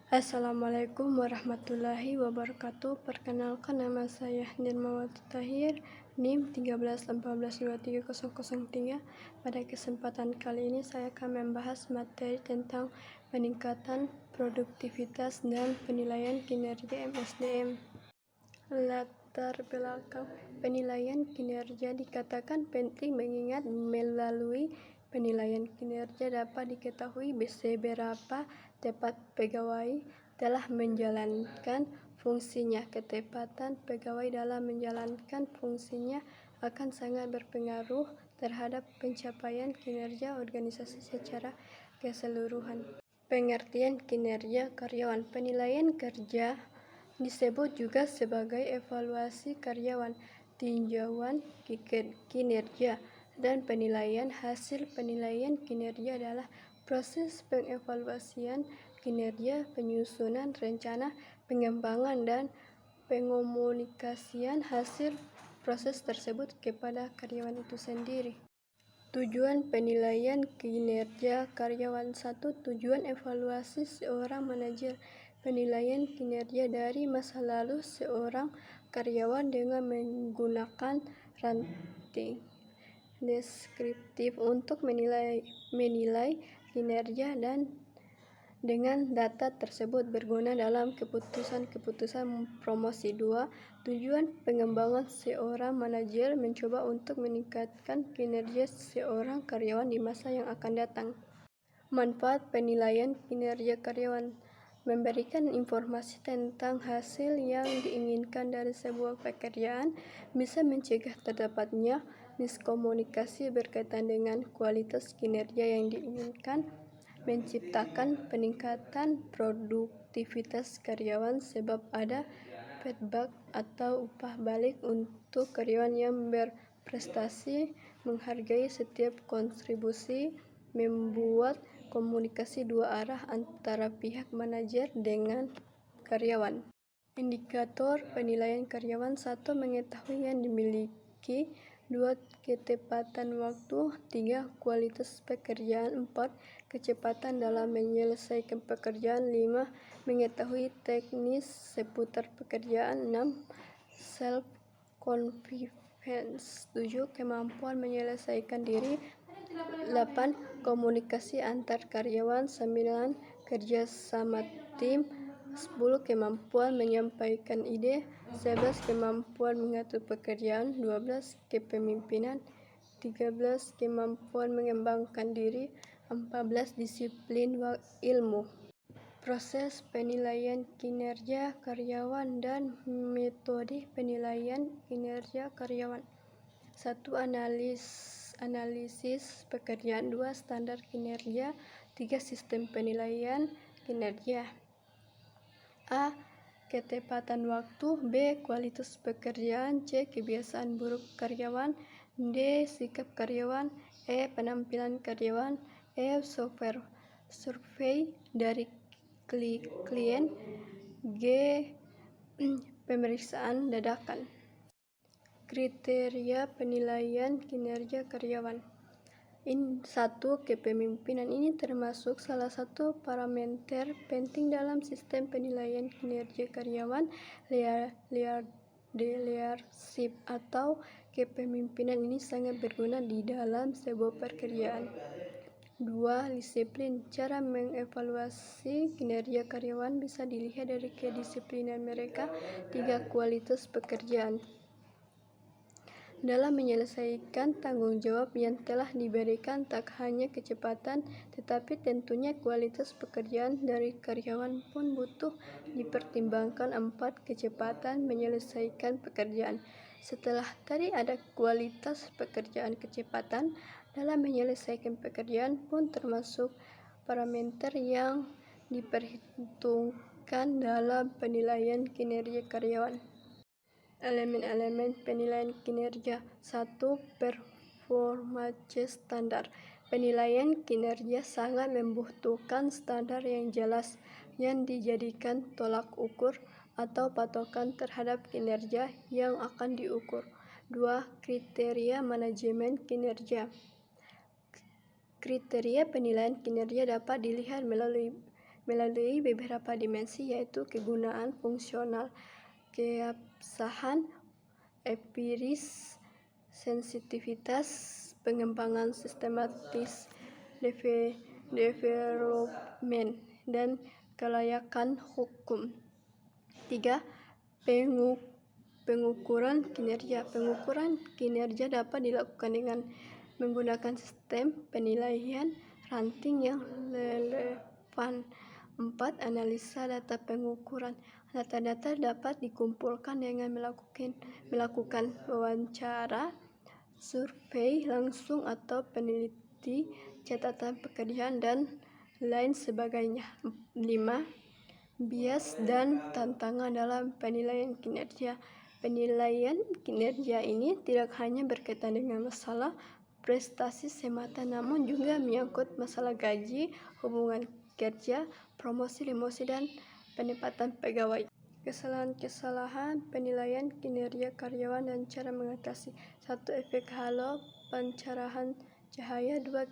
Assalamualaikum warahmatullahi wabarakatuh. Perkenalkan, nama saya Nirmawati Tahir, NIM 1318230003. Pada kesempatan kali ini saya akan membahas materi tentang peningkatan produktivitas dan penilaian kinerja MSDM. Latar belakang penilaian kinerja dikatakan penting mengingat melalui penilaian kinerja dapat diketahui seberapa tepat pegawai telah menjalankan fungsinya. Ketepatan pegawai dalam menjalankan fungsinya akan sangat berpengaruh terhadap pencapaian kinerja organisasi secara keseluruhan. Pengertian kinerja karyawan. Penilaian kerja disebut juga sebagai evaluasi karyawan, tinjauan kinerja, dan penilaian hasil. Penilaian kinerja adalah proses pengevaluasian kinerja, penyusunan rencana, pengembangan, dan pengomunikasian hasil proses tersebut kepada karyawan itu sendiri. Tujuan penilaian kinerja karyawan. 1. Tujuan evaluasi seorang manajer. Penilaian kinerja dari masa lalu seorang karyawan dengan menggunakan ranting deskriptif untuk menilai kinerja dan dengan data tersebut berguna dalam keputusan promosi. 2. Tujuan pengembangan seorang manajer mencoba untuk meningkatkan kinerja seorang karyawan di masa yang akan datang. Manfaat penilaian kinerja karyawan. Memberikan informasi tentang hasil yang diinginkan dari sebuah pekerjaan, bisa mencegah terdapatnya miskomunikasi berkaitan dengan kualitas kinerja yang diinginkan, menciptakan peningkatan produktivitas karyawan sebab ada feedback atau upah balik untuk karyawan yang berprestasi, menghargai setiap kontribusi, membuat komunikasi dua arah antara pihak manajer dengan karyawan. Indikator penilaian karyawan. 1. Mengetahui yang dimiliki. 2. Ketepatan waktu. 3. Kualitas pekerjaan. 4. Kecepatan dalam menyelesaikan pekerjaan. 5. Mengetahui teknis seputar pekerjaan. 6. Self-confidence. 7. Kemampuan menyelesaikan diri. 8. Komunikasi antar karyawan. 9. Kerja sama tim. 10. Kemampuan menyampaikan ide. 11. Kemampuan mengatur pekerjaan. 12. Kepemimpinan. 13. Kemampuan mengembangkan diri. 14. Disiplin ilmu. Proses penilaian kinerja karyawan dan metode penilaian kinerja karyawan. 1. Analisis pekerjaan. 2. Standar kinerja. 3. Sistem penilaian kinerja. A. Ketepatan waktu. B. Kualitas pekerjaan. C. Kebiasaan buruk karyawan. D. Sikap karyawan. E. Penampilan karyawan. F. Survei dari klien. G. Pemeriksaan dadakan. Kriteria penilaian kinerja karyawan. 1. Kepemimpinan. Ini termasuk salah satu parameter penting dalam sistem penilaian kinerja karyawan. Leadership atau kepemimpinan ini sangat berguna di dalam sebuah pekerjaan. 2. Disiplin. Cara mengevaluasi kinerja karyawan bisa dilihat dari kedisiplinan mereka. 3. Kualitas pekerjaan. Dalam menyelesaikan tanggung jawab yang telah diberikan, tak hanya kecepatan, tetapi tentunya kualitas pekerjaan dari karyawan pun butuh dipertimbangkan. 4. Kecepatan menyelesaikan pekerjaan. Setelah tadi ada kualitas pekerjaan, kecepatan dalam menyelesaikan pekerjaan pun termasuk parameter yang diperhitungkan dalam penilaian kinerja karyawan. Elemen-elemen penilaian kinerja. 1. Performance standar. Penilaian kinerja sangat membutuhkan standar yang jelas yang dijadikan tolak ukur atau patokan terhadap kinerja yang akan diukur. 2. Kriteria manajemen kinerja. Kriteria penilaian kinerja dapat dilihat melalui melalui beberapa dimensi, yaitu kegunaan fungsional, keabsahan, empiris, sensitivitas, pengembangan sistematis, development, dan kelayakan hukum. 3. Pengukuran kinerja. Pengukuran kinerja dapat dilakukan dengan menggunakan sistem penilaian ranting yang relevan. 4. Analisa data pengukuran. Data-data dapat dikumpulkan dengan melakukan wawancara, survei langsung atau peneliti, catatan pekerjaan, dan lain sebagainya. 5. Bias dan tantangan dalam penilaian kinerja. Penilaian kinerja ini tidak hanya berkaitan dengan masalah prestasi semata, namun juga menyangkut masalah gaji, hubungan kerja, promosi, demosi, dan penempatan pegawai. Kesalahan penilaian kinerja karyawan dan cara mengatasi. 1. Efek halo pencerahan cahaya. 2.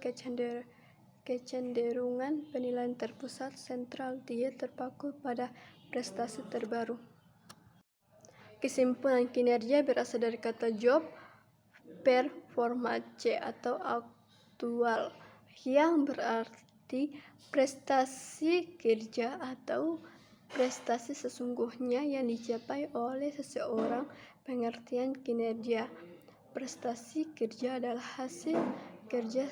Kecenderungan penilaian terpusat sentral. 3. Terpaku pada prestasi terbaru. Kesimpulan kinerja berasal dari kata job performance atau aktual, yang berarti prestasi kerja atau prestasi sesungguhnya yang dicapai oleh seseorang. Pengertian kinerja. Prestasi kerja adalah hasil kerja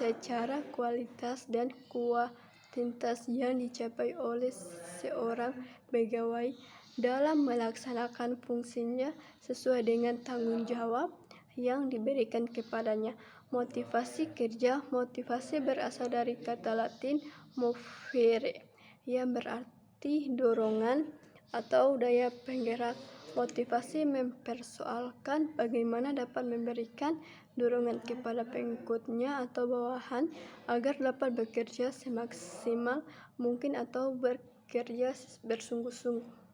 secara kualitas dan kuantitas yang dicapai oleh seorang pegawai dalam melaksanakan fungsinya sesuai dengan tanggung jawab yang diberikan kepadanya. Motivasi kerja. Motivasi berasal dari kata Latin movere, yang berarti dorongan atau daya penggerak. Motivasi mempersoalkan bagaimana dapat memberikan dorongan kepada pengikutnya atau bawahan agar dapat bekerja semaksimal mungkin atau bekerja bersungguh-sungguh.